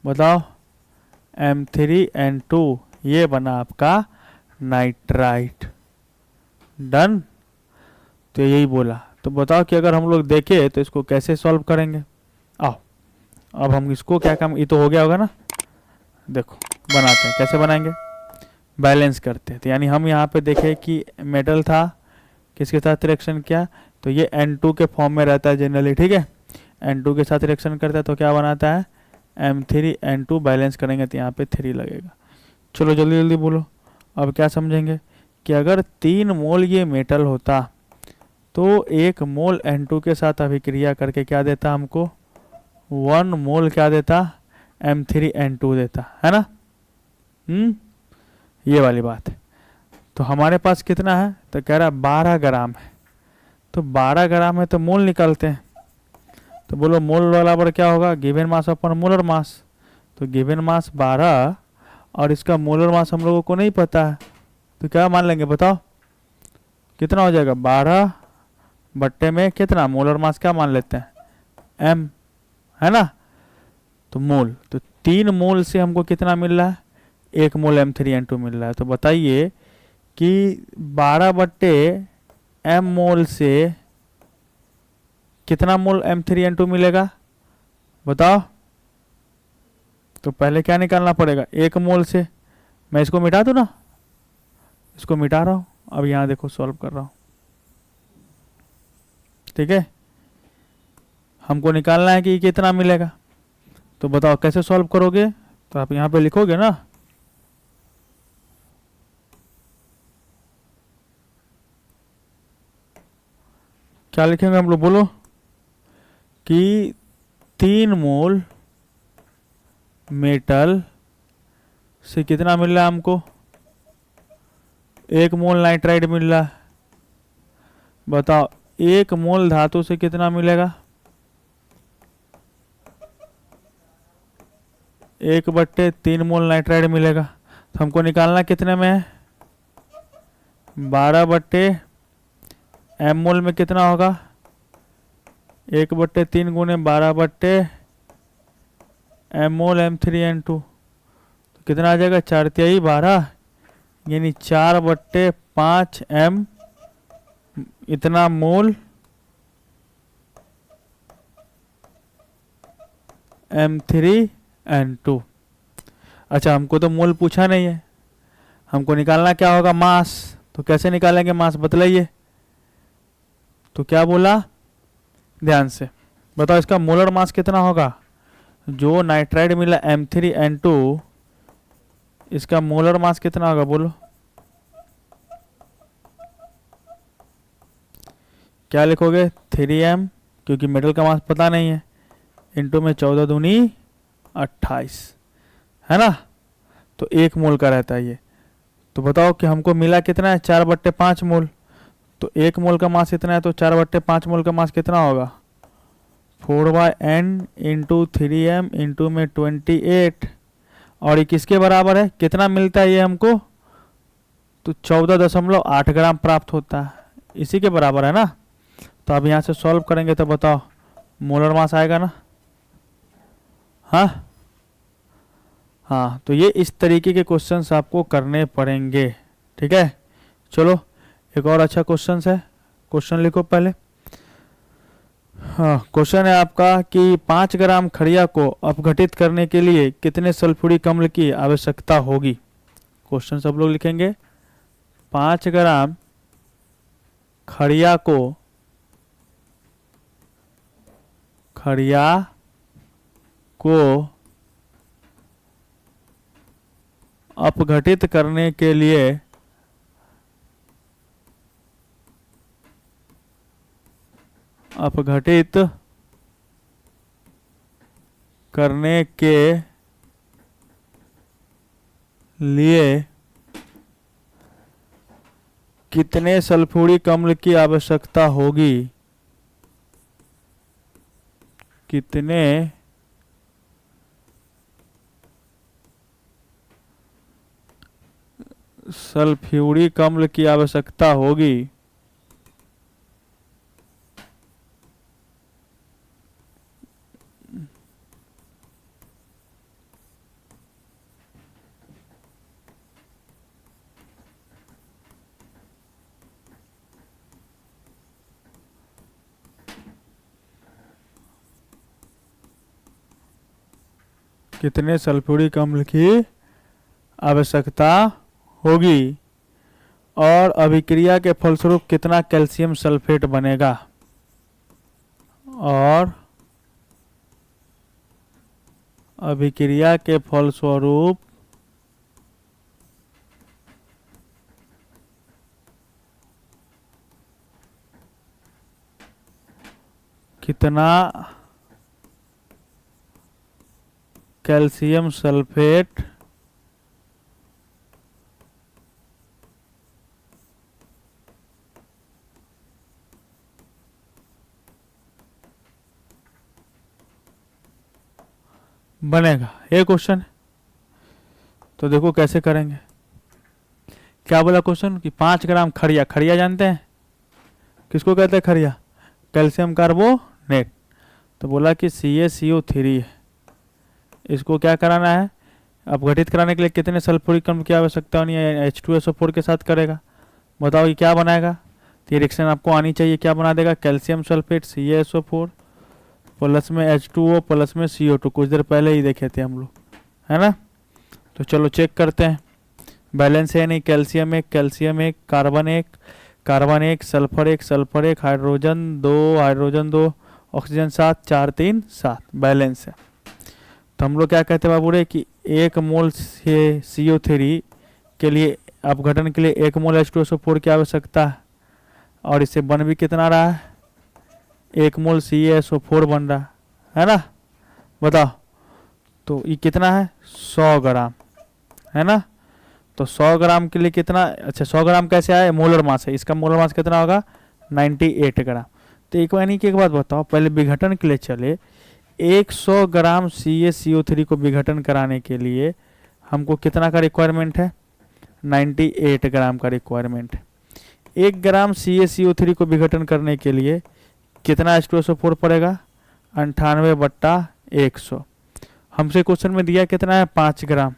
बताओ, M3N2। ये बना आपका नाइट्राइट, डन। तो यही बोला। तो बताओ कि अगर हम लोग देखें तो इसको कैसे सॉल्व करेंगे। आओ अब हम इसको क्या काम, ये तो हो गया होगा ना। देखो बनाते हैं, कैसे बनाएंगे, बैलेंस करते हैं। तो यानी हम यहाँ पे देखें कि मेटल था, किसके साथ रिएक्शन किया, तो ये N2 के फॉर्म में रहता है जनरली, ठीक है। N2 के साथ रिएक्शन करता है तो क्या बनाता है, M3N2। बैलेंस करेंगे तो यहाँ पे 3 लगेगा। चलो जल्दी जल्दी बोलो। अब क्या समझेंगे कि अगर 3 मोल ये मेटल होता तो 1 मोल N2 के साथ अभिक्रिया करके क्या देता हमको, 1 मोल क्या देता, M3N2 देता, है ना। ये वाली बात है। तो हमारे पास कितना है, तो कह रहा 12 ग्राम है। तो 12 ग्राम है तो मोल निकालते हैं। तो बोलो मोल बराबर क्या होगा, गिवन मास अपन मोलर मास। तो गिवन मास 12 और इसका मोलर मास हम लोगों को नहीं पता है, तो क्या मान लेंगे बताओ, कितना हो जाएगा, 12 बट्टे में कितना, मोलर मास क्या मान लेते हैं, M, है ना। तो मोल, तो 3 मोल से हमको कितना मिल रहा है, 1 मोल M3N2 मिल रहा है। तो बताइए कि 12 बट्टे M मोल से कितना मोल M3N2 मिलेगा बताओ। तो पहले क्या निकालना पड़ेगा, 1 मोल से। मैं इसको मिटा दूं ना, इसको मिटा रहा हूं। अब यहाँ देखो सॉल्व कर रहा हूं, ठीक है। हमको निकालना है कि कितना मिलेगा। तो बताओ कैसे सॉल्व करोगे, तो आप यहाँ पे लिखोगे ना, क्या लिखेंगे हम लोग बोलो, कि 3 मोल मेटल से कितना मिल रहा है हमको, 1 मोल नाइट्राइड मिल रहा है। बताओ 1 मोल धातु से कितना मिलेगा, 1/3 मोल नाइट्राइड मिलेगा। तो हमको निकालना कितने में है, 12/m मोल में कितना होगा, 1/3 गुने 12/m मोल M3N2, तो कितना आ जाएगा 4×3=12, यानी 4/5m इतना मोल M3N2। अच्छा, हमको तो मोल पूछा नहीं है, हमको निकालना क्या होगा, मास। तो कैसे निकालेंगे मास बतलाइए। तो क्या बोला, ध्यान से बताओ, इसका मोलर मास कितना होगा, जो नाइट्राइड मिला M3N2, इसका मोलर मास कितना होगा बोलो। क्या लिखोगे, 3m, क्योंकि मेटल का मास पता नहीं है, इंटू में 14 दूनी 28, है ना। तो 1 मोल का रहता है ये। तो बताओ कि हमको मिला कितना है, 4/5 मोल। तो 1 मोल का मास इतना है, तो 4/5 मोल का मास कितना होगा, 4/n इंटू 3m इंटू में 28, और ये किसके बराबर है, कितना मिलता है ये हमको, तो 14.8 ग्राम प्राप्त होता है, इसी के बराबर है ना। तो अब यहाँ से सॉल्व करेंगे तो बताओ मोलर मास आएगा ना। हाँ हाँ, तो ये इस तरीके के क्वेश्चंस आपको करने पड़ेंगे, ठीक है। चलो एक और अच्छा क्वेश्चन है, क्वेश्चन लिखो पहले। हाँ, क्वेश्चन है आपका कि 5 ग्राम खड़िया को अपघटित करने के लिए कितने सल्फ्यूरिक अम्ल की आवश्यकता होगी। क्वेश्चन सब लोग लिखेंगे, 5 ग्राम खड़िया को अपघटित करने के लिए कितने सल्फ्यूरिक अम्ल की आवश्यकता होगी, कितने सल्फ्यूरिक अम्ल की आवश्यकता होगी। कितने सल्फ्यूरिक अम्ल की आवश्यकता होगी, और अभिक्रिया के फलस्वरूप कितना कैल्शियम सल्फेट बनेगा, और अभिक्रिया के फलस्वरूप कितना कैल्शियम सल्फेट बनेगा, ये क्वेश्चन है। तो देखो कैसे करेंगे। क्या बोला क्वेश्चन कि 5 ग्राम खड़िया जानते हैं, किसको कहते हैं खड़िया, कैल्शियम कार्बोनेट। तो बोला कि CaCO3 है, इसको क्या कराना है, अपघटित कराने के लिए कितने सल्फ्यूरिक अम्ल की आवश्यकता होनी है, H2SO4 के साथ करेगा। बताओ ये क्या बनाएगा, तो ये रिएक्शन आपको आनी चाहिए, क्या बना देगा, कैल्शियम सल्फेट CaSO4 प्लस में H2O प्लस में CO2, कुछ देर पहले ही देखे थे हम लोग, है ना। तो चलो चेक करते हैं, बैलेंस है नहीं, कैल्शियम एक कार्बन एक सल्फर एक हाइड्रोजन 2 ऑक्सीजन 7 4 3 7, बैलेंस है। तो हम लोग क्या कहते हैं बाबू रे कि 1 मोल से CO3 के लिए अपघटन के लिए 1 मोल H2SO4 की आवश्यकता है, और इससे बन भी कितना रहा है, 1 मोल CaSO4 बन रहा है ना। बताओ तो ये कितना है, 100 ग्राम, है ना। तो 100 ग्राम के लिए कितना, अच्छा 100 ग्राम कैसे आया, मोलर मास है, इसका मोलर मास कितना होगा 98 ग्राम। तो एक बार की एक बात बताओ, पहले विघटन के लिए चले 100 ग्राम CaCO3 को विघटन कराने के लिए हमको कितना का रिक्वायरमेंट है? 98 ग्राम का रिक्वायरमेंट है। 1 ग्राम CaCO3 को विघटन करने के लिए कितना H2SO4 पड़ेगा? 98/100। हमसे क्वेश्चन में दिया कितना है? 5 ग्राम।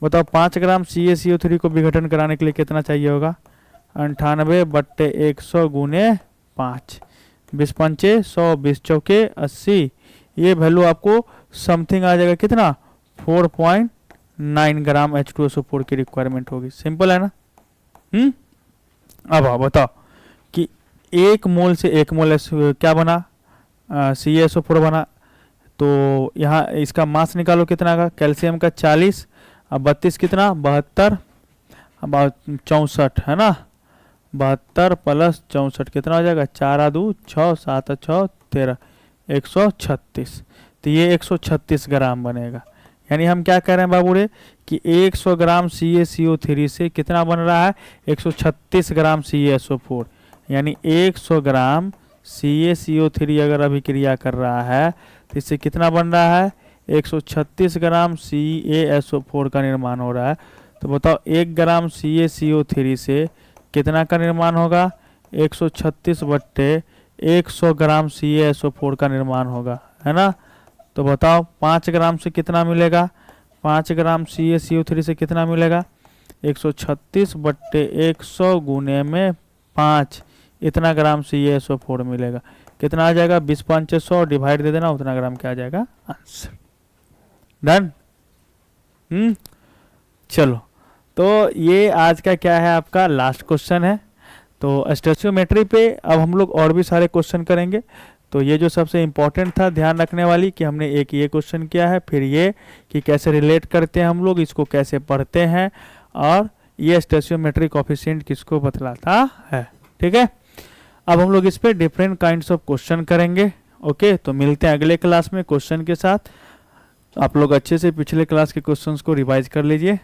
बताओ 5 ग्राम CaCO3 को विघटन कराने के लिए कितना चाहिए होगा? 98/100 गुने 5। 20 पंचे 100, 20 चौके 80। ये वैल्यू आपको समथिंग आ जाएगा कितना? 4.9 ग्राम H2SO4 की रिक्वायरमेंट होगी। सिंपल है ना? अब आप बताओ कि 1 मोल से 1 मोल क्या बना? CaSO4 बना। तो यहाँ इसका मास निकालो कितना का? कैल्शियम का 40, अब 32 कितना? 72, अब 64 है ना? 72 प्लस 64 कितना हो जाएगा? 4 2 6 7 6 13, 136। तो ये 136 ग्राम बनेगा। यानी हम क्या कह रहे हैं बाबू रे कि 100 ग्राम CaCO3 से कितना बन रहा है? 136 ग्राम CaSO4। यानी 100 ग्राम CaCO3 अगर अभिक्रिया कर रहा है तो इससे कितना बन रहा है? 136 ग्राम CaSO4 का निर्माण हो रहा है। तो बताओ 1 ग्राम CaCO3 से कितना का निर्माण होगा? 136/100 ग्राम CaSO4 का निर्माण होगा, है ना? तो बताओ 5 ग्राम से कितना मिलेगा? 5 ग्राम CaCO3 से कितना मिलेगा? 136/100 गुने में 5, इतना ग्राम CaSO4 मिलेगा। कितना आ जाएगा? 20 5 100 डिवाइड दे देना, उतना ग्राम क्या आ जाएगा? आंसर। डन। चलो, तो ये आज का क्या है? आपका लास्ट क्वेश्चन है। तो स्टोइचियोमेट्री पे अब हम लोग और भी सारे क्वेश्चन करेंगे। तो ये जो सबसे इम्पोर्टेंट था ध्यान रखने वाली कि हमने एक ये क्वेश्चन किया है, फिर ये कि कैसे रिलेट करते हैं हम लोग, इसको कैसे पढ़ते हैं, और ये स्टोइचियोमेट्रिक कोएफिशिएंट किसको बतलाता है। ठीक है, अब हम लोग इस पे डिफरेंट काइंड्स ऑफ क्वेश्चन करेंगे। ओके, तो मिलते हैं अगले क्लास में क्वेश्चन के साथ। आप लोग अच्छे से पिछले क्लास के क्वेश्चंस को रिवाइज कर लीजिए।